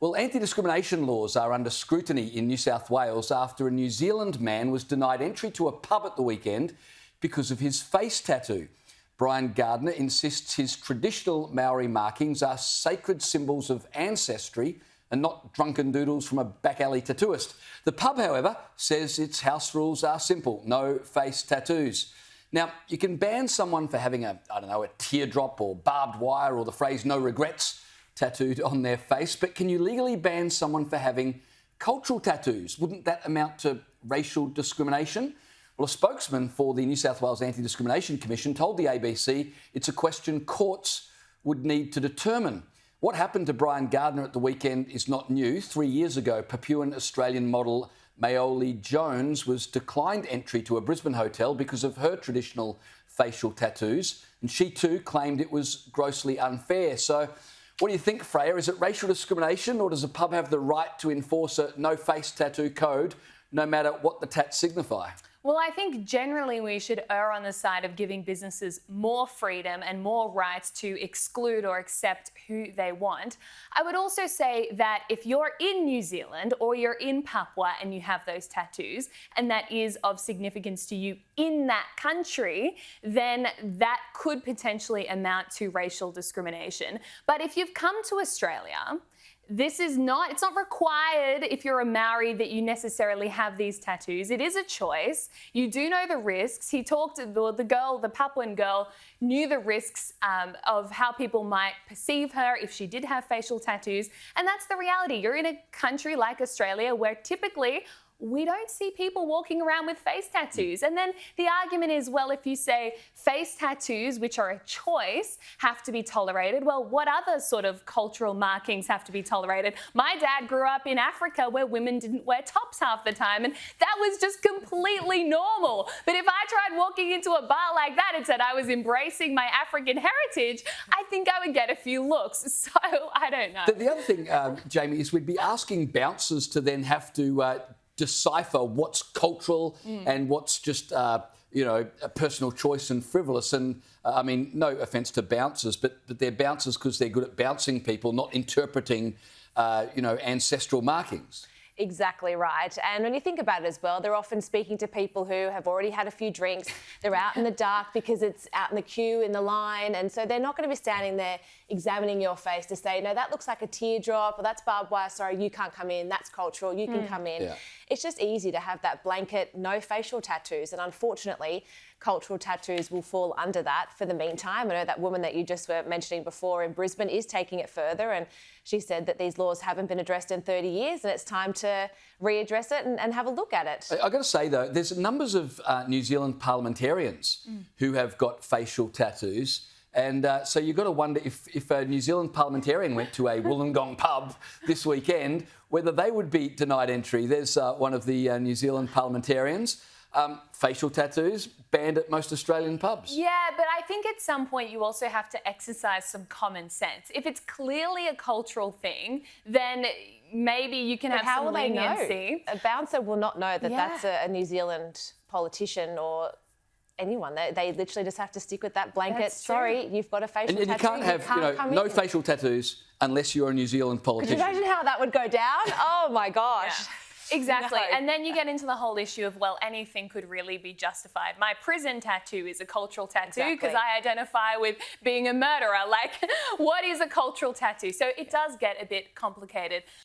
Well, anti-discrimination laws are under scrutiny in New South Wales after a New Zealand man was denied entry to a pub at the weekend because of his face tattoo. Brian Gardiner insists his traditional Maori markings are sacred symbols of ancestry and not drunken doodles from a back alley tattooist. The pub, however, says its house rules are simple: no face tattoos. Now, you can ban someone for having a teardrop or barbed wire or the phrase "no regrets" tattooed on their face, but can you legally ban someone for having cultural tattoos? Wouldn't that amount to racial discrimination? Well, a spokesman for the New South Wales Anti-Discrimination Commission told the ABC it's a question courts would need to determine. What happened to Brian Gardiner at the weekend is not new. 3 years ago, Papuan Australian model Maori Jones was declined entry to a Brisbane hotel because of her traditional facial tattoos, and she too claimed it was grossly unfair. So what do you think, Freya? Is it racial discrimination, or does a pub have the right to enforce a no-face tattoo code no matter what the tats signify? Well, I think generally we should err on the side of giving businesses more freedom and more rights to exclude or accept who they want. I would also say that if you're in New Zealand or you're in Papua and you have those tattoos and that is of significance to you in that country, then that could potentially amount to racial discrimination. But if you've come to Australia, it's not required if you're a Maori that you necessarily have these tattoos. It is a choice. You do know the risks. The Papuan girl, knew the risks of how people might perceive her if she did have facial tattoos. And that's the reality. You're in a country like Australia where typically we don't see people walking around with face tattoos. And then the argument is, well, if you say face tattoos, which are a choice, have to be tolerated, well, what other sort of cultural markings have to be tolerated? My dad grew up in Africa where women didn't wear tops half the time, and that was just completely normal. But if I tried walking into a bar like that and said I was embracing my African heritage, I think I would get a few looks. So I don't know. The other thing, Jamie, is we'd be asking bouncers to then have to decipher what's cultural and what's just, a personal choice and frivolous. And I mean, no offence to bouncers, but they're bouncers because they're good at bouncing people, not interpreting, ancestral markings. Exactly right. And when you think about it as well, they're often speaking to people who have already had a few drinks. They're out in the dark because it's out in the queue, in the line. And so they're not going to be standing there examining your face to say, no, that looks like a teardrop, or that's barbed wire, sorry, you can't come in, that's cultural, you can come in. Yeah. It's just easy to have that blanket, no facial tattoos. And unfortunately, cultural tattoos will fall under that for the meantime. I know that woman that you just were mentioning before in Brisbane is taking it further, and she said that these laws haven't been addressed in 30 years and it's time to readdress it and have a look at it. I've got to say, though, there's numbers of New Zealand parliamentarians who have got facial tattoos. And so you've got to wonder if a New Zealand parliamentarian went to a Wollongong pub this weekend, whether they would be denied entry. There's one of the New Zealand parliamentarians. Facial tattoos banned at most Australian pubs. Yeah, but I think at some point you also have to exercise some common sense. If it's clearly a cultural thing, then maybe you can have some leniency. How will they know? A bouncer will not know that that's a New Zealand politician or anyone. They literally just have to stick with that blanket. Sorry, you've got a facial tattoo. And you can't have no facial tattoos unless you're a New Zealand politician. Could you imagine how that would go down? Oh my gosh. Yeah. Exactly. No. And then you get into the whole issue of, well, anything could really be justified. My prison tattoo is a cultural tattoo because I identify with being a murderer. Like, what is a cultural tattoo? So it does get a bit complicated.